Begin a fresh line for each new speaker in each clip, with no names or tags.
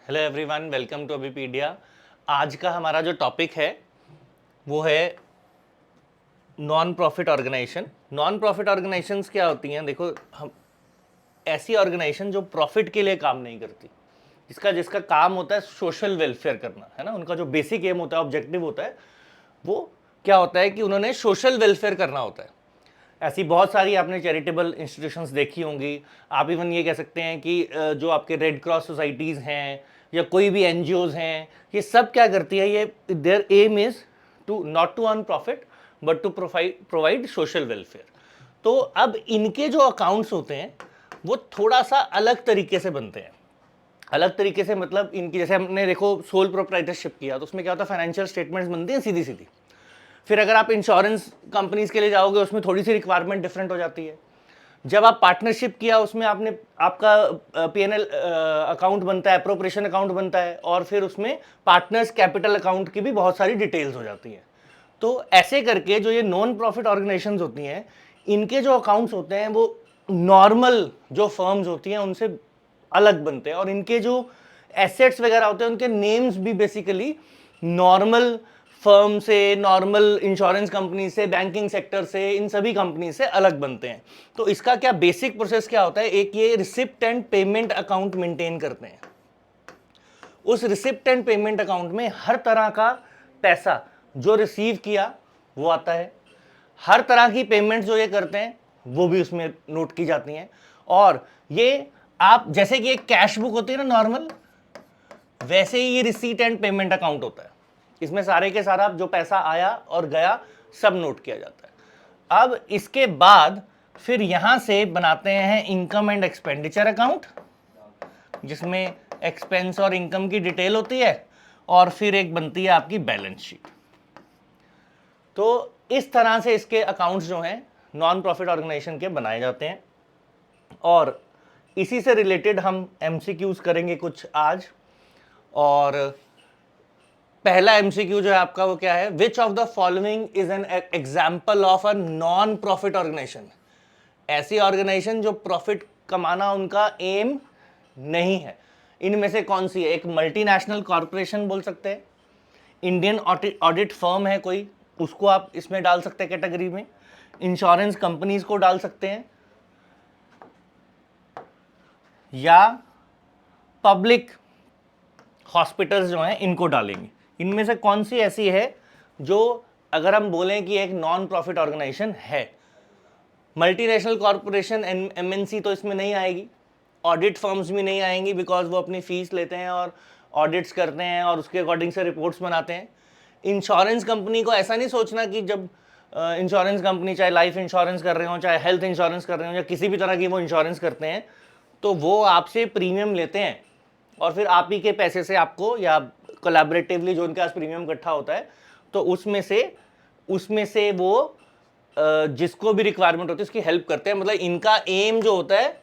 Hello everyone, welcome to Abhipedia. आज का हमारा जो टॉपिक है वो है non profit organisation. Non profit organisations क्या होती हैं? देखो, हम ऐसी ऑर्गेनाइजेशन जो प्रॉफिट के लिए काम नहीं करती, जिसका जिसका काम होता है सोशल वेलफेयर करना, है ना। उनका जो बेसिक एम होता है, ऑब्जेक्टिव होता है, वो क्या होता है कि उन्होंने सोशल वेलफेयर करना होता है। ऐसी बहुत सारी आपने चैरिटेबल इंस्टीट्यूशंस देखी होंगी। आप इवन ये कह सकते हैं कि जो आपके रेड क्रॉस सोसाइटीज़ हैं या कोई भी एनजीओज हैं, ये सब क्या करती है, ये their aim is to not to earn profit but to provide social welfare. तो अब इनके जो अकाउंट्स होते हैं वो थोड़ा सा अलग तरीके से बनते हैं। अलग तरीके से मतलब इनकी, जैसे हमने देखो सोल प्रोप्राइटरशिप किया तो उसमें क्या होता है, फाइनेंशियल स्टेटमेंट्स बनती हैं सीधी सीधी। फिर अगर आप इंश्योरेंस कंपनीज के लिए जाओगे उसमें थोड़ी सी रिक्वायरमेंट डिफरेंट हो जाती है। जब आप पार्टनरशिप किया उसमें आपने आपका पीएनएल अकाउंट बनता है, अप्रोप्रिएशन अकाउंट बनता है, और फिर उसमें पार्टनर्स कैपिटल अकाउंट की भी बहुत सारी डिटेल्स हो जाती हैं। तो ऐसे करके जो ये नॉन प्रॉफिट ऑर्गेनाइजेशंस होती हैं, इनके जो अकाउंट्स होते हैं वो नॉर्मल जो फर्म्स होती हैं उनसे अलग बनते हैं, और इनके जो एसेट्स वगैरह होते हैं उनके नेम्स भी बेसिकली नॉर्मल फर्म से, नॉर्मल इंश्योरेंस कंपनी से, बैंकिंग सेक्टर से, इन सभी कंपनी से अलग बनते हैं। तो इसका क्या बेसिक प्रोसेस क्या होता है, एक ये receipt and payment account maintain करते हैं। उस रिसिप्ट एंड पेमेंट अकाउंट में हर तरह का पैसा जो रिसीव किया वो आता है, हर तरह की पेमेंट जो ये करते हैं वो भी उसमें नोट की जाती हैं। और ये आप जैसे कि एक कैश बुक होती है ना नॉर्मल, वैसे ही ये रिसीट एंड पेमेंट अकाउंट होता है। इसमें सारे के सारा जो पैसा आया और गया सब नोट किया जाता है। अब इसके बाद फिर यहां से बनाते हैं इनकम एंड एक्सपेंडिचर अकाउंट, जिसमें एक्सपेंस और इनकम की डिटेल होती है, और फिर एक बनती है आपकी बैलेंस शीट। तो इस तरह से इसके अकाउंट्स जो हैं नॉन प्रॉफिट ऑर्गेनाइजेशन के बनाए जाते हैं। और इसी से रिलेटेड हम एमसीक्यूज करेंगे कुछ आज। और पहला एमसीक्यू जो है आपका वो क्या है, which of the following is an example of a non profit organisation. ऐसी ऑर्गेनाइजेशन जो प्रॉफिट कमाना उनका एम नहीं है, इनमें से कौन सी है? एक मल्टीनेशनल कॉरपोरेशन बोल सकते हैं, इंडियन ऑडिट फर्म है कोई, उसको आप इसमें डाल सकते हैं कैटेगरी में, इंश्योरेंस कंपनीज को डाल सकते हैं, या पब्लिक हॉस्पिटल्स जो हैं इनको डालेंगे। इनमें से कौन सी ऐसी है जो अगर हम बोलें कि एक नॉन प्रॉफिट ऑर्गेनाइजेशन है? मल्टीनेशनल कॉरपोरेशन, एमएनसी तो इसमें नहीं आएगी, ऑडिट फर्म्स भी नहीं आएंगी, बिकॉज वो अपनी फीस लेते हैं और ऑडिट्स करते हैं और उसके अकॉर्डिंग से रिपोर्ट्स बनाते हैं। इंश्योरेंस कंपनी को ऐसा नहीं सोचना कि जब इंश्योरेंस कंपनी चाहे लाइफ इंश्योरेंस कर रहे हो, चाहे हेल्थ इंश्योरेंस कर रहे हो, या किसी भी तरह की वो इंश्योरेंस करते हैं, तो वो आपसे प्रीमियम लेते हैं और फिर आप ही के पैसे से आपको, या कोलैबोरेटिवली जो उनके पास प्रीमियम इकट्ठा होता है, तो उसमें से वो जिसको भी रिक्वायरमेंट होती है उसकी हेल्प करते हैं। मतलब इनका एम जो होता है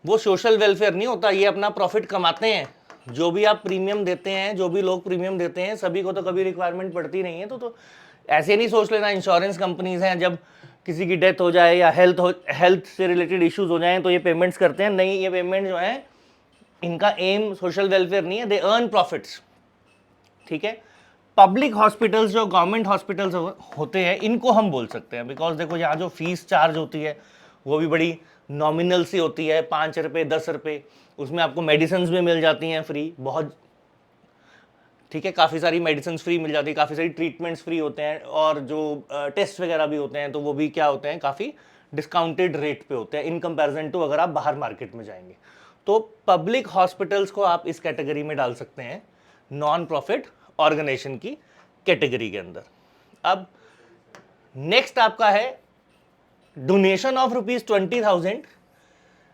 वो सोशल वेलफेयर नहीं होता, ये अपना प्रॉफिट कमाते हैं। जो भी आप प्रीमियम देते हैं, जो भी लोग प्रीमियम देते हैं, सभी को तो कभी रिक्वायरमेंट पड़ती नहीं है। तो ऐसे नहीं सोच लेना इंश्योरेंस कंपनीज हैं जब किसी की डेथ हो जाए या हेल्थ से रिलेटेड इश्यूज हो जाएं तो ये पेमेंट्स करते हैं। नहीं, ये पेमेंट जो है इनका एम सोशल वेलफेयर नहीं है, दे अर्न प्रॉफिट्स। ठीक है। पब्लिक हॉस्पिटल्स जो गवर्नमेंट हॉस्पिटल्स होते हैं इनको हम बोल सकते हैं, बिकॉज देखो यहाँ जो फीस चार्ज होती है वो भी बड़ी नॉमिनल सी होती है, 5 रुपये 10 रुपये। उसमें आपको मेडिसिन भी मिल जाती हैं फ्री, बहुत, ठीक है, काफ़ी सारी मेडिसिन फ्री मिल जाती है, काफ़ी सारी ट्रीटमेंट्स फ्री होते हैं, और जो टेस्ट वगैरह भी होते हैं तो वो भी क्या होते हैं, काफ़ी डिस्काउंटेड रेट पे होते हैं इन कंपैरिजन टू अगर आप बाहर मार्केट में जाएंगे। तो पब्लिक हॉस्पिटल्स को आप इस कैटेगरी में डाल सकते हैं, नॉन प्रॉफिट ऑर्गेनाइजेशन की कैटेगरी के अंदर। अब नेक्स्ट आपका है donation of ₹20,000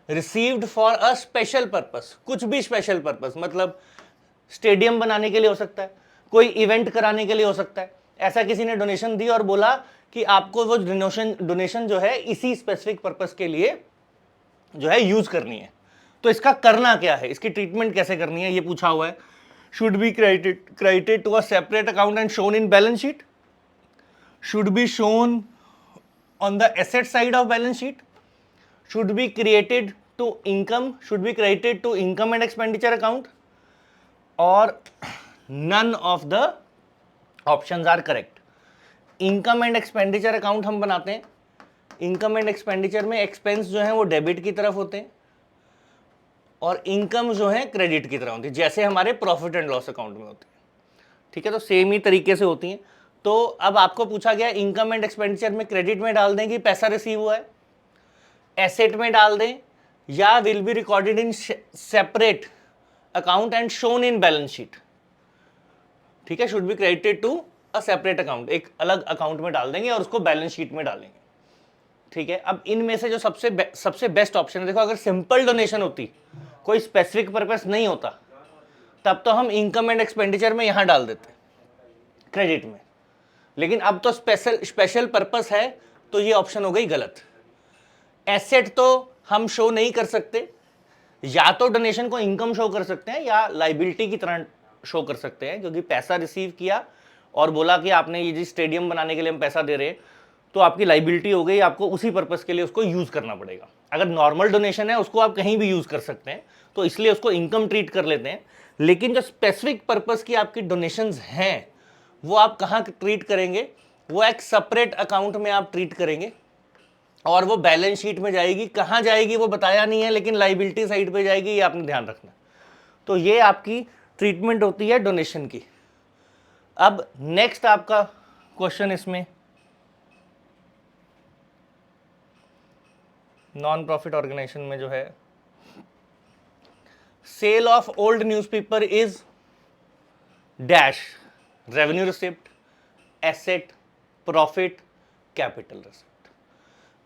received for a special purpose. कुछ भी स्पेशल पर्पस, मतलब स्टेडियम बनाने के लिए हो सकता है, कोई इवेंट कराने के लिए हो सकता है। ऐसा किसी ने डोनेशन दी और बोला कि आपको वो डोनेशन जो है इसी स्पेसिफिक पर्पस के लिए जो है यूज करनी है। तो इसका करना क्या है, इसकी ट्रीटमेंट कैसे करनी है, ये पूछा हुआ है। Should be credited to a separate account and shown in balance sheet, should be shown on the asset side of balance sheet, should be credited to income and expenditure account, और none of the options are correct. Income and expenditure account हम बनाते हैं, income and expenditure में expense जो है वो debit की तरफ होते हैं और इनकम जो है क्रेडिट की तरफ होती है, जैसे हमारे प्रॉफिट एंड लॉस अकाउंट में होती है। ठीक है, तो सेम ही तरीके से होती हैं। तो अब आपको पूछा गया इनकम एंड एक्सपेंडिचर में क्रेडिट में डाल दें कि पैसा रिसीव हुआ है, एसेट में डाल दें, या will be recorded in separate account and shown in balance sheet. ठीक है, should be credited to a separate account, एक अलग अकाउंट में डाल देंगे और उसको बैलेंस शीट में डालेंगे। ठीक है, अब इनमें से जो सबसे बेस्ट ऑप्शन है, देखो अगर सिंपल डोनेशन होती, कोई स्पेसिफिक पर्पस नहीं होता, तब तो हम इनकम एंड एक्सपेंडिचर में यहां डाल देते क्रेडिट में, लेकिन अब तो स्पेशल पर्पस है, तो ये ऑप्शन हो गई गलत। एसेट तो हम शो नहीं कर सकते, या तो डोनेशन को इनकम शो कर सकते हैं या लाइबिलिटी की तरह शो कर सकते हैं, क्योंकि पैसा रिसीव किया और बोला कि आपने ये जी स्टेडियम बनाने के लिए हम पैसा दे रहे हैं, तो आपकी लाइबिलिटी हो गई, आपको उसी पर्पस के लिए उसको यूज करना पड़ेगा। अगर नॉर्मल डोनेशन है उसको आप कहीं भी यूज कर सकते हैं, तो इसलिए उसको इनकम ट्रीट कर लेते हैं। लेकिन जो स्पेसिफिक पर्पस की आपकी डोनेशंस हैं, वो आप कहाँ ट्रीट करेंगे, वो एक सेपरेट अकाउंट में आप ट्रीट करेंगे और वो बैलेंस शीट में जाएगी। कहाँ जाएगी वो बताया नहीं है, लेकिन लाइबिलिटी साइड पे जाएगी, ये आपने ध्यान रखना। तो ये आपकी ट्रीटमेंट होती है डोनेशन की। अब नेक्स्ट आपका क्वेश्चन इसमें, नॉन प्रॉफिट ऑर्गेनाइजेशन में जो है, sale of old newspaper is dash, revenue receipt, asset, profit, capital receipt.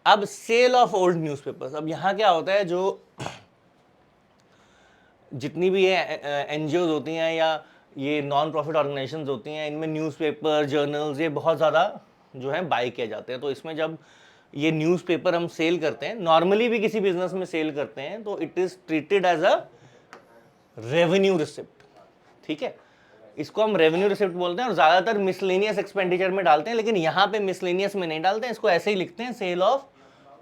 अब सेल ऑफ ओल्ड न्यूज़पेपर्स, अब यहां क्या होता है, जो जितनी भी एनजीओज होती हैं या ये नॉन प्रॉफिट ऑर्गेनाइजेशंस होती हैं, इनमें न्यूज़पेपर, जर्नल्स, ये बहुत ज़्यादा जो है बाय किए जाते हैं। तो इसमें जब ये न्यूज़पेपर हम सेल करते हैं, नॉर्मली भी किसी बिजनेस में सेल करते हैं, तो it is treated as a revenue receipt. ठीक है, इसको हम रेवेन्यू रिसिप्ट बोलते हैं और ज़्यादातर मिसलेनियस एक्सपेंडिचर में डालते हैं, लेकिन यहाँ पे मिसलेनियस में नहीं डालते हैं, इसको ऐसे ही लिखते हैं, सेल ऑफ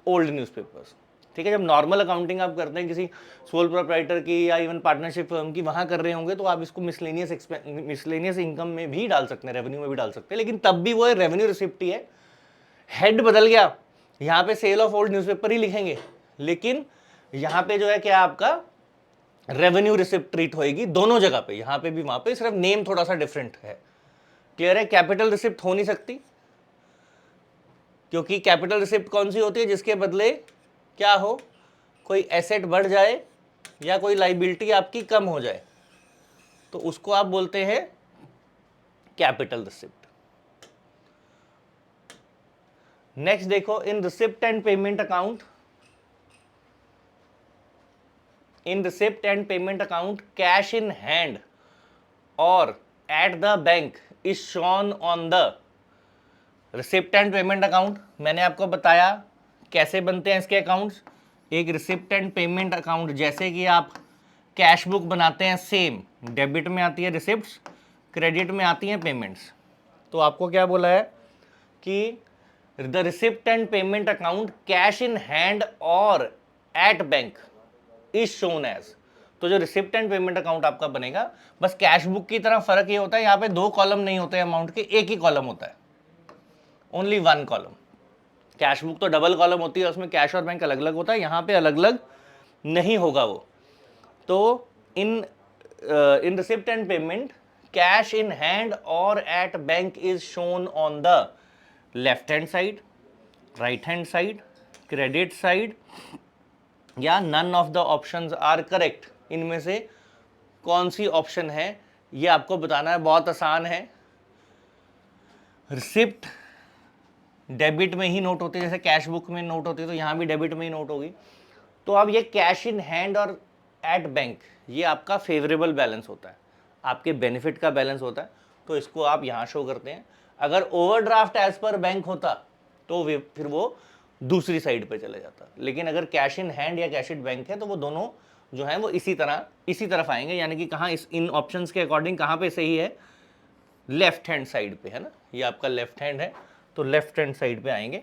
ओल्ड न्यूज़पेपर्स। ठीक है, जब नॉर्मल अकाउंटिंग आप करते हैं किसी सोल प्रोप्राइटर की या इवन पार्टनरशिप फर्म की, वहाँ कर रहे होंगे, तो आप इसको मिसलेनियस इनकम में भी डाल सकते हैं, रेवेन्यू में भी डाल सकते हैं, लेकिन तब भी वो रेवेन्यू रिसिप्ट ही है। हेड बदल गया, यहाँ पे सेल ऑफ ओल्ड न्यूज़पेपर ही लिखेंगे, लेकिन यहाँ पे जो है क्या आपका रेवेन्यू रिसिप्ट ट्रीट होएगी दोनों जगह पे, यहाँ पे भी वहाँ पे, सिर्फ नेम थोड़ा सा डिफरेंट है। क्लियर है? कैपिटल रिसिप्ट हो नहीं सकती, क्योंकि कैपिटल रिसिप्ट कौन सी होती है, जिसके बदले क्या हो, कोई एसेट बढ़ जाए या कोई लाइबिलिटी आपकी कम हो जाए, तो उसको आप बोलते हैं कैपिटल रिसिप्ट। नेक्स्ट देखो, in receipt and payment account, in receipt and payment account cash in hand और at the bank is shown on the receipt and payment account. मैंने आपको बताया कैसे बनते हैं इसके अकाउंट्स। एक रिसिप्ट एंड पेमेंट अकाउंट, जैसे कि आप कैश बुक बनाते हैं, सेम डेबिट में आती है रिसिप्ट्स, क्रेडिट में आती हैं पेमेंट्स। तो आपको क्या बोला है कि the receipt and payment account cash in hand और at bank is shown as. तो जो रिसिप्ट एंड पेमेंट अकाउंट आपका बनेगा, बस कैश बुक की तरह फर्क ये होता है, यहाँ पे 2 कॉलम नहीं होते अमाउंट के, एक ही कॉलम होता है, ओनली 1 कॉलम। कैश बुक तो डबल कॉलम होती है, उसमें कैश और बैंक अलग अलग होता है, यहाँ पे अलग अलग नहीं होगा वो। तो in receipt and payment cash in hand और at bank is shown on the left hand side, right hand side, credit side, या none of the options are correct. इनमें से कौन सी ऑप्शन है ये आपको बताना है, बहुत आसान है। रिसिप्ट डेबिट में ही नोट होती है, जैसे कैश बुक में नोट होती है, तो यहाँ भी डेबिट में ही नोट होगी। तो अब ये कैश इन हैंड और एट बैंक, ये आपका फेवरेबल बैलेंस होता है, आपके बेनिफिट का बैलेंस होता है, तो इसको आप यहाँ शो करते हैं। अगर ओवरड्राफ्ट एज पर बैंक होता तो फिर वो दूसरी साइड पे चले जाता, लेकिन अगर कैश इन हैंड या कैश इन बैंक है, तो वो दोनों जो है वो इसी तरफ आएंगे, यानी कि कहाँ, इन ऑप्शंस के अकॉर्डिंग कहाँ पे सही है, लेफ्ट हैंड साइड पे है ना, ये आपका लेफ्ट हैंड है, तो लेफ्ट हैंड साइड पे आएंगे।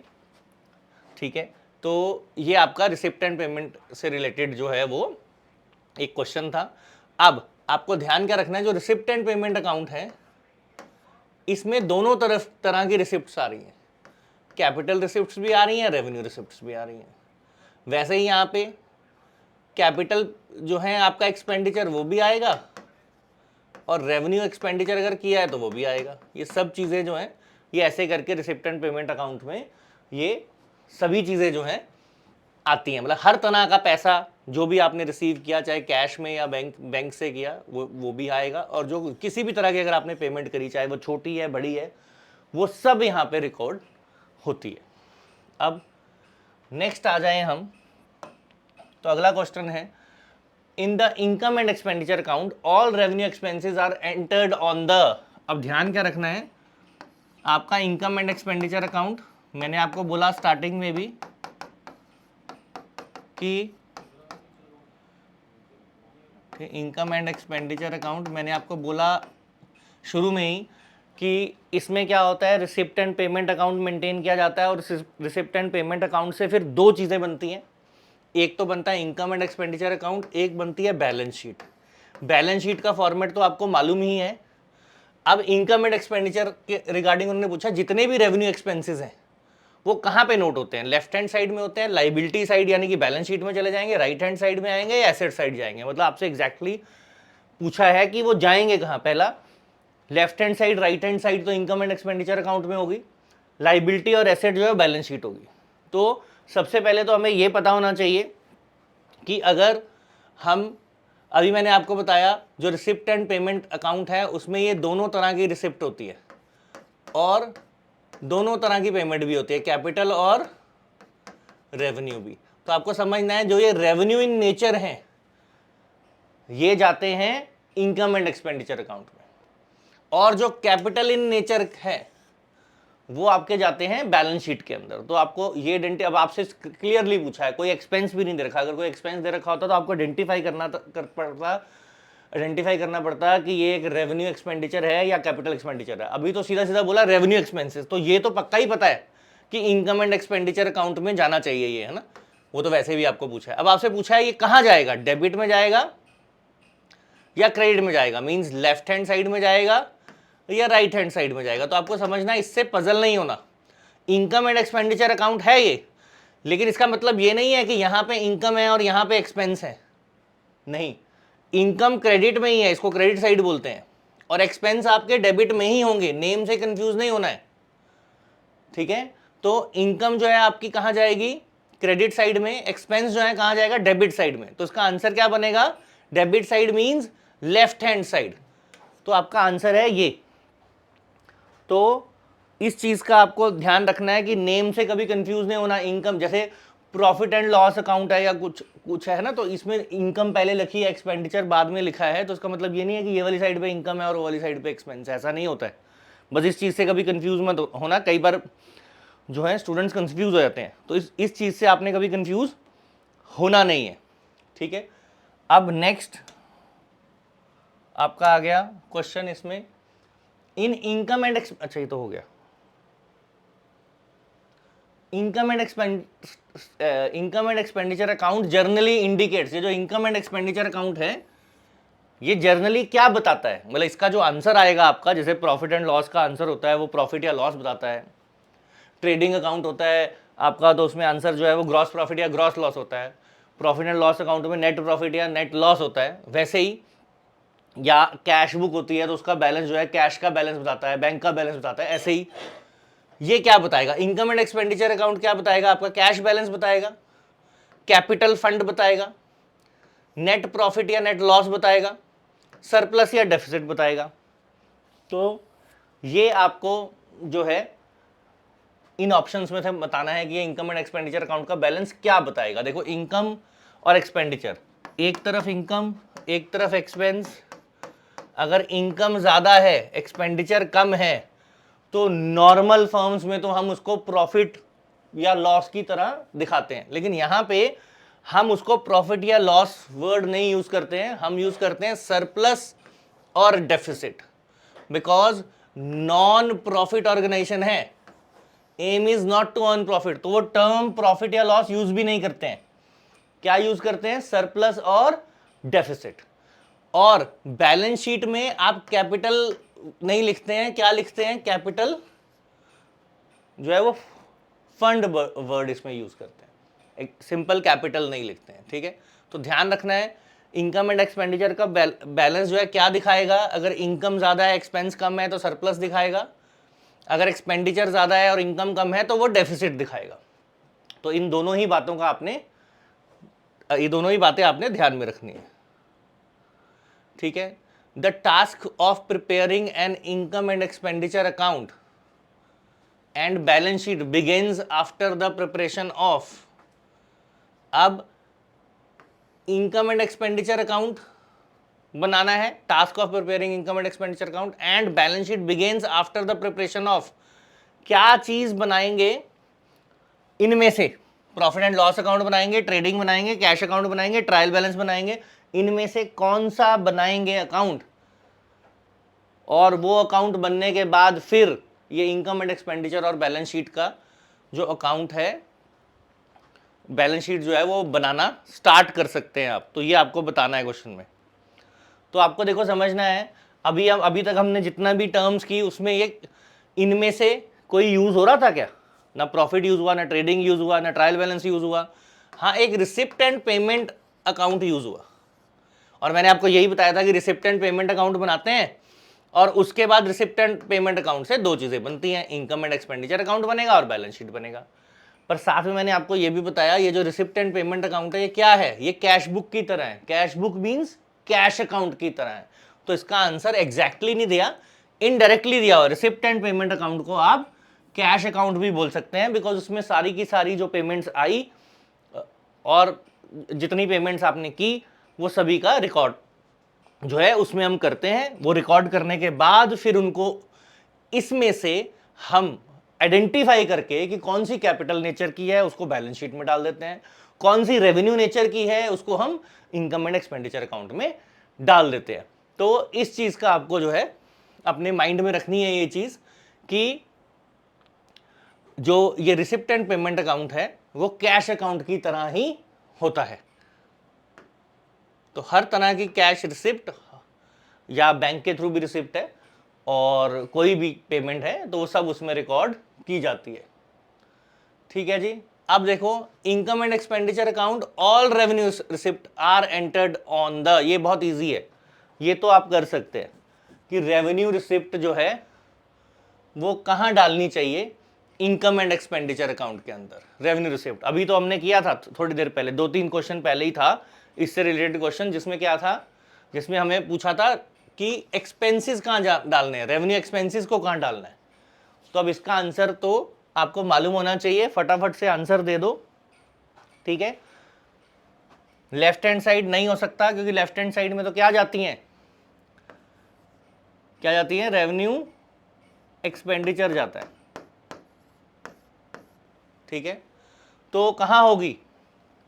ठीक है, तो ये आपका रिसिप्ट एंड पेमेंट से रिलेटेड जो है वो एक क्वेश्चन था। अब आपको ध्यान क्या रखना है, जो रिसिप्ट एंड पेमेंट अकाउंट है इसमें दोनों तरह की रिसिप्ट्स आ रही हैं, कैपिटल रिसिप्ट्स भी आ रही हैं, रेवेन्यू रिसिप्ट्स भी आ रही हैं। वैसे ही यहाँ पे कैपिटल जो है आपका एक्सपेंडिचर वो भी आएगा और रेवेन्यू एक्सपेंडिचर अगर किया है तो वो भी आएगा। ये सब चीज़ें जो हैं ये ऐसे करके रिसिप्ट एंड पेमेंट अकाउंट में ये सभी चीज़ें जो हैं आती हैं। मतलब हर तरह का पैसा जो भी आपने रिसीव किया, चाहे कैश में या बैंक से किया, वो भी आएगा। और जो किसी भी तरह की अगर आपने पेमेंट करी, चाहे वो छोटी है बड़ी है, वो सब यहाँ पे रिकॉर्ड होती है। अब नेक्स्ट आ जाए हम, तो अगला क्वेश्चन है, in the income and expenditure account all revenue expenses are entered on the. अब ध्यान क्या रखना है, आपका इनकम एंड एक्सपेंडिचर अकाउंट, मैंने आपको बोला स्टार्टिंग में भी कि इनकम एंड एक्सपेंडिचर अकाउंट मैंने आपको बोला शुरू में ही कि इसमें क्या होता है, receipt and payment account maintain किया जाता है और रिसिप्ट एंड पेमेंट अकाउंट से फिर दो चीज़ें बनती हैं। एक तो बनता है इनकम एंड एक्सपेंडिचर अकाउंट, एक बनती है बैलेंस शीट। बैलेंस शीट का फॉर्मेट तो आपको मालूम ही है। अब इनकम एंड एक्सपेंडिचर के रिगार्डिंग उन्होंने पूछा जितने भी रेवेन्यू एक्सपेंसेस हैं वो कहाँ पे नोट होते हैं, लेफ्ट हैंड साइड में होते हैं, लाइबिलिटी साइड यानी कि बैलेंस शीट में चले जाएंगे, राइट हैंड साइड में आएंगे या एसेट साइड जाएंगे। मतलब आपसे एग्जैक्टली पूछा है कि वो जाएंगे कहाँ। पहला left hand side, right hand side तो इनकम एंड एक्सपेंडिचर अकाउंट में होगी, लाइबिलिटी और एसेट जो है बैलेंस शीट होगी। तो सबसे पहले तो हमें ये पता होना चाहिए कि अगर हम, अभी मैंने आपको बताया जो रिसिप्ट एंड पेमेंट अकाउंट है उसमें ये दोनों तरह की रिसिप्ट होती है और दोनों तरह की पेमेंट भी होती है, कैपिटल और रेवेन्यू भी। तो आपको समझना है जो ये रेवेन्यू इन नेचर हैं ये जाते हैं इनकम एंड एक्सपेंडिचर अकाउंट में, और जो कैपिटल इन नेचर है वो आपके जाते हैं बैलेंस शीट के अंदर। तो आपको ये अब आपसे क्लियरली पूछा है, कोई एक्सपेंस भी नहीं दे रखा। अगर कोई एक्सपेंस दे रखा होता तो आपको आइडेंटिफाई करना पड़ता कि ये एक रेवेन्यू एक्सपेंडिचर है या कैपिटल एक्सपेंडिचर है। अभी तो सीधा सीधा बोला रेवेन्यू एक्सपेंसेस, तो ये तो पक्का ही पता है कि इनकम एंड एक्सपेंडिचर अकाउंट में जाना चाहिए ये, है ना। वो तो वैसे भी आपको पूछा है। अब आपसे पूछा है ये कहाँ जाएगा, डेबिट में जाएगा या क्रेडिट में जाएगा, मीन्स लेफ्ट हैंड साइड में जाएगा या राइट हैंड साइड में जाएगा। तो आपको समझना है, इससे पजल नहीं होना। इनकम एंड एक्सपेंडिचर अकाउंट है ये, लेकिन इसका मतलब ये नहीं है कि यहां पे इनकम है और यहां पे एक्सपेंस है। नहीं, इनकम क्रेडिट में ही है, इसको क्रेडिट साइड बोलते हैं, और एक्सपेंस आपके डेबिट में ही होंगे। नेम से कंफ्यूज नहीं होना है, ठीक है। तो इनकम जो है आपकी कहां जाएगी, क्रेडिट साइड में। एक्सपेंस जो है कहां जाएगा, डेबिट साइड में। तो इसका आंसर क्या बनेगा, debit side means left hand side. तो आपका आंसर है ये। तो इस चीज का आपको ध्यान रखना है कि नेम से कभी कंफ्यूज नहीं होना। इनकम जैसे प्रॉफिट एंड लॉस अकाउंट है या कुछ है ना, तो इसमें इनकम पहले लिखी है, एक्सपेंडिचर बाद में लिखा है, तो इसका मतलब ये नहीं है कि ये वाली साइड पे इनकम है और वो वाली साइड पे एक्सपेंस है। ऐसा नहीं होता है। बस इस चीज से कभी कंफ्यूज मत होना। कई बार जो है स्टूडेंट्स कंफ्यूज हो जाते हैं, तो इस चीज से आपने कभी कंफ्यूज होना नहीं है, ठीक है। अब नेक्स्ट आपका आ गया क्वेश्चन इसमें, इन इनकम एंड अच्छा ये तो हो गया। Income and expenditure account generally indicates, ये जो इनकम एंड एक्सपेंडिचर अकाउंट है ये जर्नली क्या बताता है, मतलब इसका जो आंसर आएगा आपका, जैसे प्रॉफिट एंड लॉस का आंसर होता है वो प्रॉफिट या लॉस बताता है। ट्रेडिंग अकाउंट होता है आपका, तो उसमें आंसर जो है वो ग्रॉस प्रॉफिट या ग्रॉस लॉस होता है। प्रॉफिट एंड लॉस अकाउंट में नेट प्रॉफिट या नेट लॉस होता है। वैसे ही या कैश बुक होती है तो उसका बैलेंस जो है कैश का बैलेंस बताता है, बैंक का बैलेंस बताता है। ऐसे ही ये क्या बताएगा, इनकम एंड एक्सपेंडिचर अकाउंट क्या बताएगा आपका, कैश बैलेंस बताएगा, कैपिटल फंड बताएगा, नेट प्रॉफिट या नेट लॉस बताएगा, सरप्लस या डेफिसिट बताएगा। तो ये आपको जो है इन ऑप्शंस में से बताना है कि ये इनकम एंड एक्सपेंडिचर अकाउंट का बैलेंस क्या बताएगा। देखो इनकम और एक्सपेंडिचर, एक तरफ इनकम एक तरफ एक्सपेंस। अगर इनकम ज़्यादा है एक्सपेंडिचर कम है तो नॉर्मल फर्म्स में तो हम उसको प्रॉफिट या लॉस की तरह दिखाते हैं, लेकिन यहाँ पे हम उसको प्रॉफिट या लॉस वर्ड नहीं यूज करते हैं, हम यूज करते हैं सरप्लस और deficit, because non profit organisation है, aim is not to earn profit, तो वो टर्म प्रॉफिट या लॉस यूज भी नहीं करते हैं। क्या यूज करते हैं, सरप्लस और डेफिसिट। और बैलेंस शीट में आप कैपिटल नहीं लिखते हैं, क्या लिखते हैं, कैपिटल जो है वो फंड वर्ड इसमें यूज करते हैं, एक सिंपल कैपिटल नहीं लिखते हैं, ठीक है। तो ध्यान रखना है, इनकम एंड एक्सपेंडिचर का बैलेंस जो है क्या दिखाएगा, अगर इनकम ज्यादा है एक्सपेंस कम है तो सरप्लस दिखाएगा, अगर एक्सपेंडिचर ज्यादा है और इनकम कम है तो वो डेफिसिट दिखाएगा। तो इन दोनों ही बातों का ये दोनों ही बातें आपने ध्यान में रखनी है, ठीक है। The task of preparing an income and expenditure account and balance sheet begins after the preparation of, अब इनकम एंड एक्सपेंडिचर अकाउंट बनाना है, task of preparing income and expenditure account and balance sheet begins after the preparation of, क्या चीज बनाएंगे इनमें से, profit and loss account बनाएंगे, trading बनाएंगे, cash account बनाएंगे, ट्रायल बैलेंस बनाएंगे, इनमें से कौन सा बनाएंगे अकाउंट, और वो अकाउंट बनने के बाद फिर ये इनकम एंड एक्सपेंडिचर और बैलेंस शीट का जो अकाउंट है, बैलेंस शीट जो है वो बनाना स्टार्ट कर सकते हैं आप। तो ये आपको बताना है क्वेश्चन में। तो आपको देखो समझना है, अभी तक हमने जितना भी टर्म्स की उसमें ये इनमें से कोई यूज हो रहा था क्या, ना प्रॉफिट यूज हुआ, ना ट्रेडिंग यूज हुआ, ना ट्रायल बैलेंस यूज हुआ। हाँ, एक receipt and payment account use हुआ, और मैंने आपको यही बताया था कि रिसिप्ट एंड पेमेंट अकाउंट बनाते हैं और उसके बाद रिसिप्ट एंड पेमेंट अकाउंट से दो चीजें बनती हैं, इनकम एंड एक्सपेंडिचर अकाउंट बनेगा और बैलेंस शीट बनेगा। पर साथ में मैंने आपको यह भी बताया, ये जो रिसिप्ट एंड पेमेंट अकाउंट है ये क्या है, ये कैश बुक की तरह है। Cash book means cash account की तरह है। तो इसका आंसर एग्जैक्टली नहीं दिया, इनडायरेक्टली दिया हुआ। रिसिप्ट एंड पेमेंट अकाउंट को आप कैश अकाउंट भी बोल सकते हैं, बिकॉज उसमें सारी की सारी जो पेमेंट्स आई और जितनी पेमेंट्स आपने की वो सभी का रिकॉर्ड जो है उसमें हम करते हैं। वो रिकॉर्ड करने के बाद फिर उनको इसमें से हम आइडेंटिफाई करके कि कौन सी कैपिटल नेचर की है उसको बैलेंस शीट में डाल देते हैं, कौन सी रेवेन्यू नेचर की है उसको हम इनकम एंड एक्सपेंडिचर अकाउंट में डाल देते हैं। तो इस चीज का आपको जो है अपने माइंड में रखनी है ये चीज कि जो ये रिसिप्ट एंड पेमेंट अकाउंट है वो कैश अकाउंट की तरह ही होता है। तो हर तरह की कैश रिसिप्ट या बैंक के थ्रू भी रिसिप्ट है और कोई भी पेमेंट है तो वो सब उसमें रिकॉर्ड की जाती है, ठीक है जी। अब देखो, income and expenditure account, all revenue receipt are entered on the, ये बहुत इजी है, ये तो आप कर सकते हैं कि रेवेन्यू रिसिप्ट जो है वो कहां डालनी चाहिए, इनकम एंड एक्सपेंडिचर अकाउंट के अंदर रेवेन्यू रिसिप्ट। अभी तो हमने किया था थोड़ी देर पहले, 2-3 क्वेश्चन पहले ही था इससे रिलेटेड क्वेश्चन, जिसमें क्या था, जिसमें हमें पूछा था कि एक्सपेंसेस कहां डालने हैं, रेवेन्यू एक्सपेंसेस को कहां डालना है। तो अब इसका आंसर तो आपको मालूम होना चाहिए, फटाफट से आंसर दे दो, ठीक है। लेफ्ट हैंड साइड नहीं हो सकता क्योंकि लेफ्ट हैंड साइड में तो क्या जाती हैं, क्या जाती है, रेवेन्यू एक्सपेंडिचर जाता है, ठीक है। तो कहां होगी,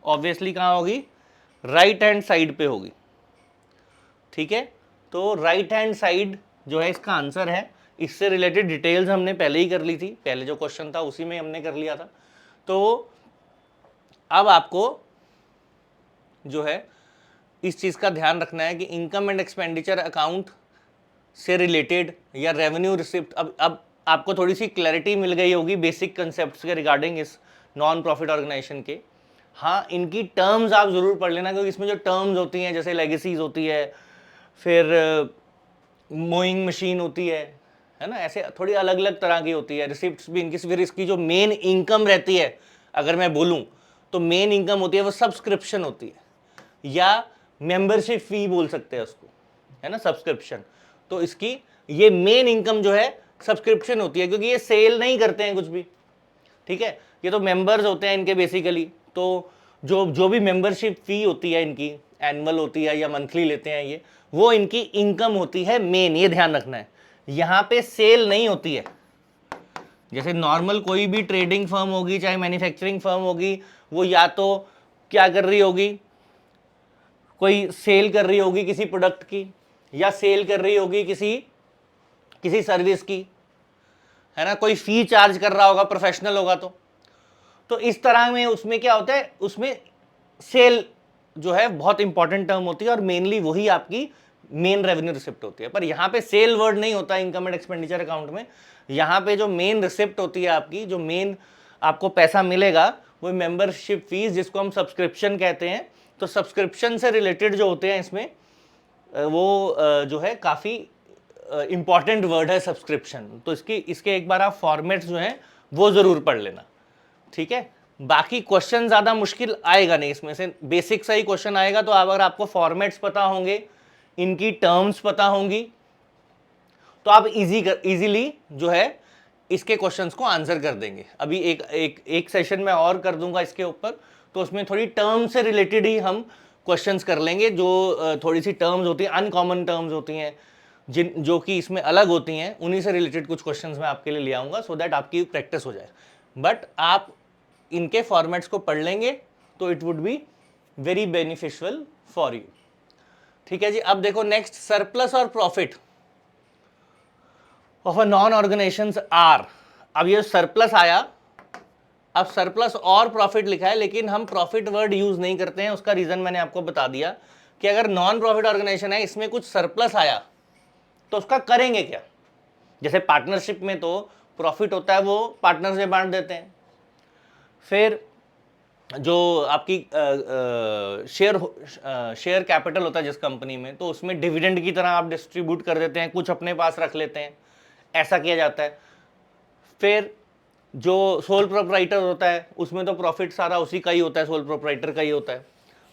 ऑब्वियसली कहां होगी, राइट हैंड साइड पे होगी, ठीक है। तो राइट हैंड साइड जो है इसका आंसर है। इससे रिलेटेड डिटेल्स हमने पहले ही कर ली थी, पहले जो क्वेश्चन था उसी में हमने कर लिया था। तो अब आपको जो है इस चीज का ध्यान रखना है कि इनकम एंड एक्सपेंडिचर अकाउंट से रिलेटेड या रेवेन्यू रिसिप्ट, अब आपको थोड़ी सी क्लैरिटी मिल गई होगी बेसिक कंसेप्ट्स के रिगार्डिंग इस नॉन प्रॉफिट ऑर्गेनाइजेशन के। हाँ, इनकी टर्म्स आप जरूर पढ़ लेना, क्योंकि इसमें जो टर्म्स होती हैं जैसे लेगेसीज होती है, फिर मोइंग मशीन होती है ना, ऐसे थोड़ी अलग अलग तरह की होती है रिसिप्ट्स भी इनकी। फिर इसकी जो मेन इनकम रहती है, अगर मैं बोलूं तो मेन इनकम होती है वो सब्सक्रिप्शन होती है, या मेंबरशिप फी बोल सकते हैं उसको, है ना, सब्सक्रिप्शन। तो इसकी ये मेन इनकम जो है सब्सक्रिप्शन होती है, क्योंकि ये सेल नहीं करते हैं कुछ भी, ठीक है। ये तो मेंबर्स होते हैं इनके बेसिकली। तो जो भी मेंबरशिप फी होती है इनकी, एनुअल होती है या मंथली लेते हैं ये, वो इनकी इनकम होती है मेन, ये ध्यान रखना है। यहाँ पे सेल नहीं होती है। जैसे नॉर्मल कोई भी ट्रेडिंग फर्म होगी, चाहे मैन्युफैक्चरिंग फर्म होगी, वो या तो क्या कर रही होगी, कोई सेल कर रही होगी किसी प्रोडक्ट की, या सेल कर रही होगी किसी सर्विस की, है ना, कोई फी चार्ज कर रहा होगा, प्रोफेशनल होगा तो इस तरह में उसमें क्या होता है, उसमें सेल जो है बहुत इंपॉर्टेंट टर्म होती है और मेनली वही आपकी मेन रेवेन्यू रिसिप्ट होती है। पर यहाँ पे सेल वर्ड नहीं होता इनकम एंड एक्सपेंडिचर अकाउंट में। यहाँ पे जो मेन रिसिप्ट होती है आपकी, जो मेन आपको पैसा मिलेगा वो मेंबरशिप फीस, जिसको हम सब्सक्रिप्शन कहते हैं। तो सब्सक्रिप्शन से रिलेटेड जो होते हैं इसमें वो जो है काफ़ी इंपॉर्टेंट वर्ड है सब्सक्रिप्शन। तो इसके एक बार आप फॉर्मेट्स जो हैं वो ज़रूर पढ़ लेना, ठीक है। बाकी क्वेश्चन ज़्यादा मुश्किल आएगा नहीं, इसमें से बेसिक सा ही क्वेश्चन आएगा। तो अगर आपको फॉर्मेट्स पता होंगे, इनकी टर्म्स पता होंगी, तो आप इजीली जो है इसके क्वेश्चंस को आंसर कर देंगे। अभी एक सेशन में और कर दूंगा इसके ऊपर, तो उसमें थोड़ी टर्म से रिलेटेड ही हम क्वेश्चंस कर लेंगे। जो थोड़ी सी टर्म्स होती हैं, अनकॉमन टर्म्स होती हैं, जो कि इसमें अलग होती हैं, उन्हीं से रिलेटेड कुछ क्वेश्चंस मैं आपके लिए ले आऊँगा, सो दैट आपकी प्रैक्टिस हो जाए। बट आप इनके फॉर्मेट्स को पढ़ लेंगे तो it would be very beneficial for you, ठीक है जी। अब देखो नेक्स्ट, सरप्लस और profit of a non organisations are. अब ये सरप्लस आया, अब सरप्लस और प्रॉफिट लिखा है, लेकिन हम प्रॉफिट वर्ड यूज नहीं करते हैं। उसका रीजन मैंने आपको बता दिया कि अगर नॉन प्रॉफिट ऑर्गेनाइजेशन है, इसमें कुछ सरप्लस आया तो उसका करेंगे क्या। जैसे पार्टनरशिप में तो प्रॉफिट होता है वो पार्टनर्स में बांट देते हैं। फिर जो आपकी शेयर कैपिटल होता है जिस कंपनी में, तो उसमें डिविडेंड की तरह आप डिस्ट्रीब्यूट कर देते हैं, कुछ अपने पास रख लेते हैं, ऐसा किया जाता है। फिर जो सोल प्रोप्राइटर होता है उसमें तो प्रॉफिट सारा उसी का ही होता है, सोल प्रोप्राइटर का ही होता है।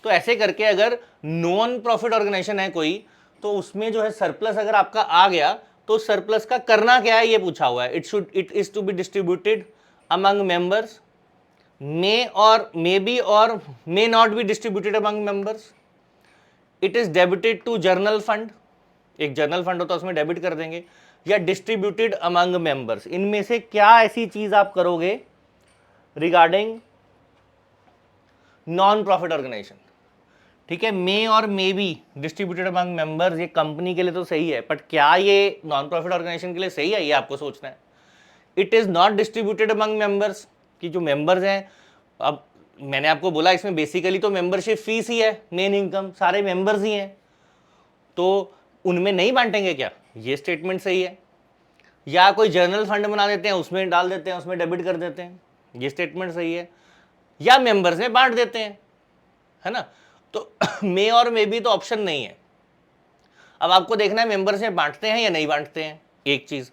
तो ऐसे करके अगर नॉन प्रॉफिट ऑर्गेनाइजेशन है कोई, तो उसमें जो है सरप्लस अगर आपका आ गया तो सरप्लस का करना क्या है ये पूछा हुआ है। It is to be distributed among members, may or maybe or may not be distributed among members. It is debited to journal fund, एक जर्नल फंड होता है उसमें डेबिट कर देंगे, या डिस्ट्रीब्यूटेड अमंग मेंबर्स। इनमें से क्या ऐसी चीज आप करोगे रिगार्डिंग नॉन प्रॉफिट ऑर्गेनाइजेशन, ठीक है। मे और may be distributed among members, ये कंपनी के लिए तो सही है, बट क्या ये नॉन प्रॉफिट ऑर्गेनाइजेशन के लिए सही है, ये आपको सोचना है। It is not distributed among members, कि जो मेंबर्स हैं, अब मैंने आपको बोला इसमें बेसिकली तो मेंबरशिप फीस ही है, मेन इनकम सारे मेंबर्स ही हैं, तो उनमें नहीं बांटेंगे क्या, ये स्टेटमेंट सही है। या कोई जर्नल फंड बना देते हैं, उसमें डाल देते हैं, उसमें डेबिट कर देते हैं, ये स्टेटमेंट सही है। या मेंबर्स में बांट देते हैं, है ना। तो मे और मे भी तो ऑप्शन नहीं है। अब आपको देखना है मेंबर्स में बांटते हैं या नहीं बांटते हैं, एक चीज,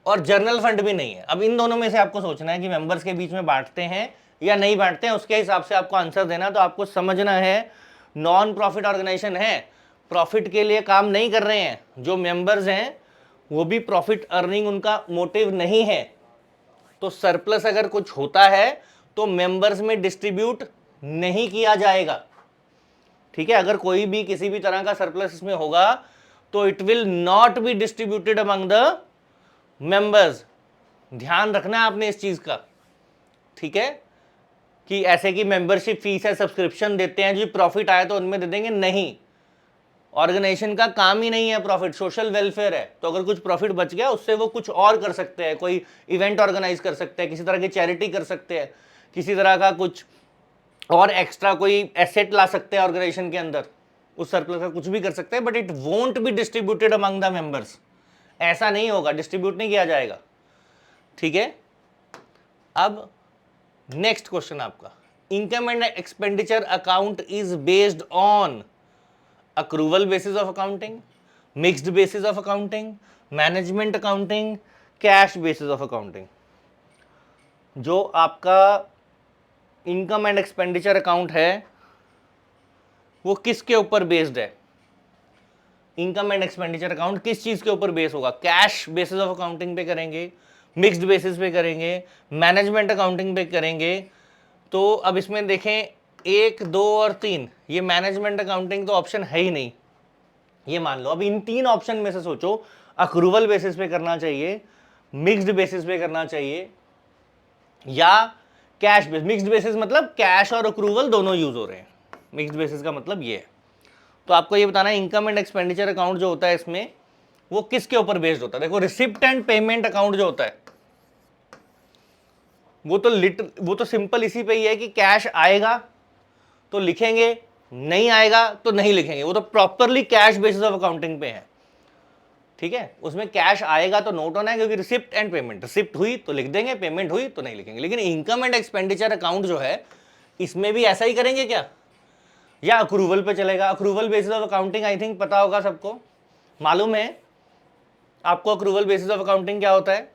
और जर्नल फंड भी नहीं है। अब इन दोनों में से आपको सोचना है कि मेंबर्स के बीच में बांटते हैं या नहीं बांटते हैं, उसके हिसाब से आपको आंसर देना। तो आपको समझना है नॉन प्रॉफिट ऑर्गेनाइजेशन है, प्रॉफिट के लिए काम नहीं कर रहे हैं, जो मेंबर्स हैं वो भी प्रॉफिट अर्निंग उनका मोटिव नहीं है। तो सरप्लस अगर कुछ होता है तो मेंबर्स में डिस्ट्रीब्यूट नहीं किया जाएगा, ठीक है। अगर कोई भी किसी भी तरह का सरप्लस इसमें होगा तो it will not be distributed among the members. ध्यान रखना है आपने इस चीज का, ठीक है, कि ऐसे की मेंबरशिप फीस है, सब्सक्रिप्शन देते हैं, जो प्रॉफिट आया तो उनमें दे देंगे, नहीं। ऑर्गेनाइजेशन का काम ही नहीं है प्रॉफिट, सोशल वेलफेयर है। तो अगर कुछ प्रॉफिट बच गया उससे वो कुछ और कर सकते हैं, कोई इवेंट ऑर्गेनाइज कर सकते हैं, किसी तरह की चैरिटी कर सकते हैं, किसी तरह का कुछ और एक्स्ट्रा कोई एसेट ला सकते हैं ऑर्गेनाइजेशन के अंदर, उस सरप्लस का कुछ भी कर सकते हैं, but it won't be distributed among the members. ऐसा नहीं होगा, डिस्ट्रीब्यूट नहीं किया जाएगा, ठीक है। अब नेक्स्ट क्वेश्चन आपका, income and expenditure account is based on accrual basis of accounting, mixed basis of accounting, management accounting, cash basis of accounting. जो आपका इनकम एंड एक्सपेंडिचर अकाउंट है वो किसके ऊपर बेस्ड है, इनकम एंड एक्सपेंडिचर अकाउंट किस चीज के ऊपर बेस होगा, कैश बेसिस ऑफ अकाउंटिंग पे करेंगे, मिक्स्ड बेसिस पे करेंगे, मैनेजमेंट अकाउंटिंग पे करेंगे। तो अब इसमें देखें 1, 2 और 3, ये मैनेजमेंट अकाउंटिंग तो ऑप्शन है ही नहीं, ये मान लो। अब इन 3 ऑप्शन में से सोचो, अक्रूवल बेसिस पे करना चाहिए, मिक्स्ड बेसिस पे करना चाहिए, या कैश बेस। मिक्स्ड बेसिस मतलब कैश और अक्रूवल दोनों यूज हो रहे हैं, मिक्स्ड बेसिस का मतलब ये है। तो आपको ये बताना है इनकम एंड एक्सपेंडिचर अकाउंट जो होता है इसमें वो किसके ऊपर बेस्ड होता है। देखो रिसिप्ट एंड पेमेंट अकाउंट जो होता है वो तो सिंपल इसी पे ही है कि कैश आएगा तो लिखेंगे नहीं आएगा तो नहीं लिखेंगे, वो तो properly cash basis of accounting पे है, ठीक है। उसमें कैश आएगा तो नोट होना है, क्योंकि रिसिप्ट एंड पेमेंट, रिसिप्ट हुई तो लिख देंगे, पेमेंट हुई तो नहीं लिखेंगे। लेकिन इनकम एंड एक्सपेंडिचर अकाउंट जो है, इसमें भी ऐसा ही करेंगे क्या, या अक्रूवल पे चलेगा? Accrual basis of accounting I think पता होगा सबको, मालूम है आपको अक्रूवल बेसिस ऑफ अकाउंटिंग क्या होता है?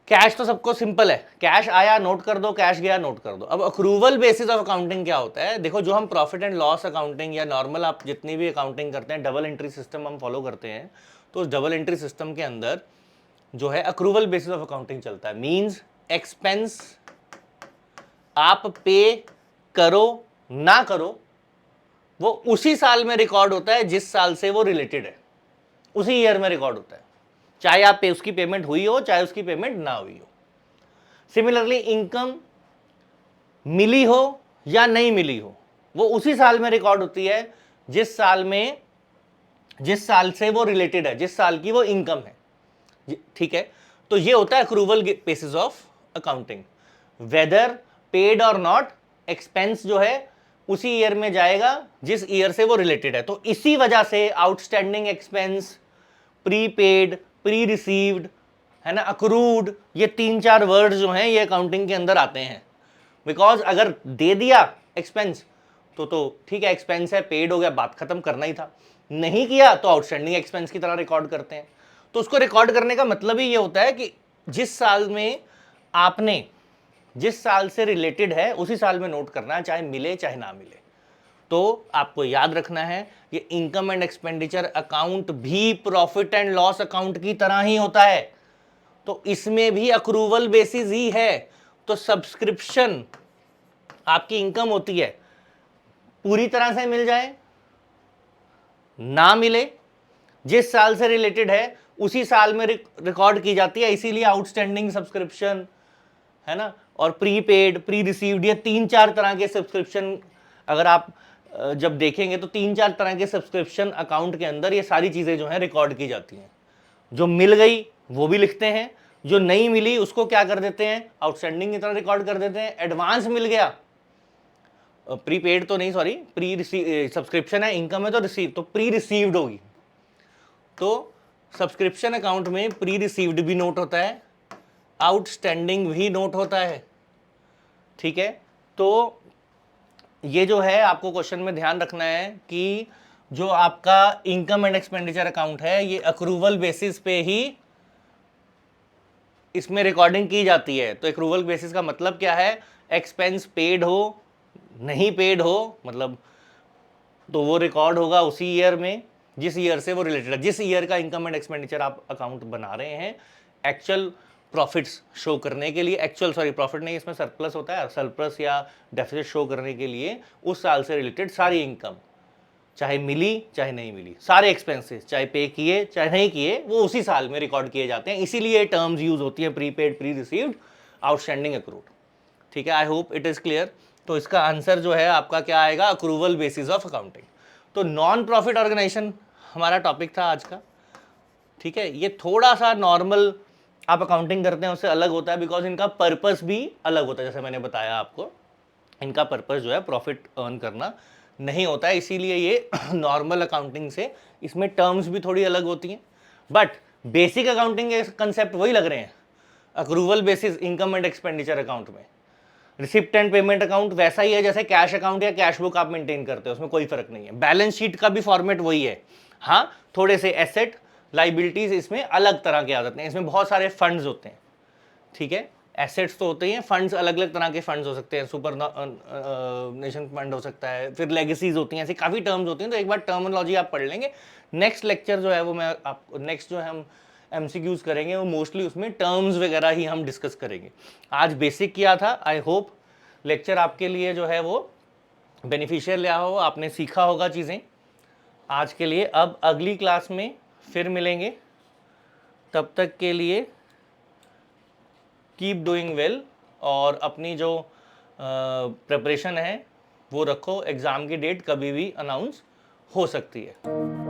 कैश तो सबको सिंपल है, कैश आया नोट कर दो, कैश गया नोट कर दो। अब अक्रूवल बेसिस ऑफ अकाउंटिंग क्या होता है? देखो, जो हम प्रॉफिट एंड लॉस अकाउंटिंग या नॉर्मल आप जितनी भी अकाउंटिंग करते हैं, डबल एंट्री सिस्टम हम फॉलो करते हैं, तो उस डबल एंट्री सिस्टम के अंदर जो है अक्रूवल बेसिस ऑफ अकाउंटिंग चलता है। मींस एक्सपेंस आप पे करो ना करो, वो उसी साल में रिकॉर्ड होता है जिस साल से वो रिलेटेड है, उसी ईयर में रिकॉर्ड होता है, चाहे आप पे उसकी पेमेंट हुई हो चाहे उसकी पेमेंट ना हुई हो। सिमिलरली इनकम मिली हो या नहीं मिली हो, वो उसी साल में रिकॉर्ड होती है जिस साल से वो रिलेटेड है, जिस साल की वो इनकम है, ठीक है। तो ये होता है accrual basis of accounting. Whether paid और नॉट, एक्सपेंस जो है उसी ईयर में जाएगा जिस ईयर से वो रिलेटेड है। तो इसी वजह से outstanding expense, prepaid, pre received, है ना, अक्रूड, ये 3-4 वर्ड जो हैं ये अकाउंटिंग के अंदर आते हैं। बिकॉज अगर दे दिया एक्सपेंस तो ठीक है, एक्सपेंस है, पेड हो गया, बात खत्म, करना ही था। नहीं किया तो आउटस्टैंडिंग एक्सपेंस की तरह रिकॉर्ड करते हैं। तो उसको रिकॉर्ड करने का मतलब ही ये होता है कि जिस साल में आपने, जिस साल से रिलेटेड है उसी साल में नोट करना है, चाहे मिले चाहे ना मिले। तो आपको याद रखना है, ये इनकम एंड एक्सपेंडिचर अकाउंट भी प्रॉफिट एंड लॉस अकाउंट की तरह ही होता है, तो इसमें भी अक्रूवल बेसिस ही है। तो सब्सक्रिप्शन आपकी इनकम होती है, पूरी तरह से मिल जाए ना मिले, जिस साल से रिलेटेड है उसी साल में रिकॉर्ड की जाती है, इसीलिए आउटस्टैंडिंग सब्सक्रिप्शन, है ना, और प्रीपेड, प्री रिसीव्ड, ये 3-4 तरह के सब्सक्रिप्शन अगर आप जब देखेंगे तो 3-4 तरह के सब्सक्रिप्शन अकाउंट के अंदर ये सारी चीजें जो है रिकॉर्ड की जाती हैं। जो मिल गई वो भी लिखते हैं, जो नहीं मिली उसको क्या कर देते हैं, आउटस्टैंडिंग की तरह रिकॉर्ड कर देते हैं। एडवांस मिल गया, प्रीपेड तो नहीं, सॉरी, प्री रिसीव सब्सक्रिप्शन है, इनकम है तो रिसीव, तो प्री रिसीव्ड होगी। तो सब्सक्रिप्शन अकाउंट में प्री रिसीव्ड भी नोट होता है, आउटस्टैंडिंग भी नोट होता है, ठीक है। तो ये जो है आपको क्वेश्चन में ध्यान रखना है कि जो आपका इनकम एंड एक्सपेंडिचर अकाउंट है ये अक्रूवल बेसिस पे ही इसमें रिकॉर्डिंग की जाती है। तो अक्रूवल बेसिस का मतलब क्या है, एक्सपेंस पेड हो नहीं पेड हो, मतलब तो वो रिकॉर्ड होगा उसी ईयर में जिस ईयर से वो रिलेटेड है, जिस ईयर का इनकम एंड एक्सपेंडिचर आप अकाउंट बना रहे हैं। एक्चुअल प्रॉफिट्स शो करने के लिए, एक्चुअल सॉरी प्रॉफिट नहीं, इसमें सरप्लस होता है, सरप्लस या डेफिसिट शो करने के लिए उस साल से रिलेटेड सारी इनकम, चाहे मिली चाहे नहीं मिली, सारे एक्सपेंसेस चाहे पे किए चाहे नहीं किए, वो उसी साल में रिकॉर्ड किए जाते हैं। इसीलिए टर्म्स यूज होती हैं prepaid, pre received, outstanding, accrued, ठीक है। I hope it is clear. तो इसका आंसर जो है आपका क्या आएगा, अक्रूवल बेसिस ऑफ अकाउंटिंग। तो नॉन प्रॉफिट ऑर्गेनाइजेशन हमारा टॉपिक था आज का, ठीक है। ये थोड़ा सा नॉर्मल आप अकाउंटिंग करते हैं उससे अलग होता है, बिकॉज इनका पर्पस भी अलग होता है। जैसे मैंने बताया आपको, इनका पर्पस जो है प्रॉफिट अर्न करना नहीं होता है, इसीलिए ये नॉर्मल अकाउंटिंग से इसमें टर्म्स भी थोड़ी अलग होती हैं, बट बेसिक अकाउंटिंग के कंसेप्ट वही लग रहे हैं। Accrual basis income and expenditure account में रिसिप्ट एंड पेमेंट अकाउंट वैसा ही है जैसे कैश अकाउंट या कैश बुक आप मेंटेन करते हो, उसमें कोई फर्क नहीं है। बैलेंस शीट का भी फॉर्मेट वही है, हाँ थोड़े से एसेट लाइबिलिटीज इसमें अलग तरह के आ जाते हैं। इसमें बहुत सारे फंड्स होते हैं, ठीक है। एसेट्स तो होते ही हैं, फंड्स अलग अलग तरह के फंड्स हो सकते हैं, सुपर नेशन फंड हो सकता है, फिर लेगेसीज होती हैं, ऐसी काफ़ी टर्म्स होती हैं। तो एक बार टर्मिनोलॉजी आप पढ़ लेंगे, नेक्स्ट लेक्चर जो है वो मैं आपको, नेक्स्ट जो है हम MCQs करेंगे वो मोस्टली उसमें टर्म्स वगैरह ही हम डिस्कस करेंगे। आज बेसिक किया था, आई होप लेक्चर आपके लिए जो है वो बेनिफिशियल रहा हो, आपने सीखा होगा चीज़ें आज के लिए। अब अगली क्लास में फिर मिलेंगे, तब तक के लिए कीप डूइंग वेल, और अपनी जो प्रिपरेशन है वो रखो, एग्ज़ाम की डेट कभी भी अनाउंस हो सकती है।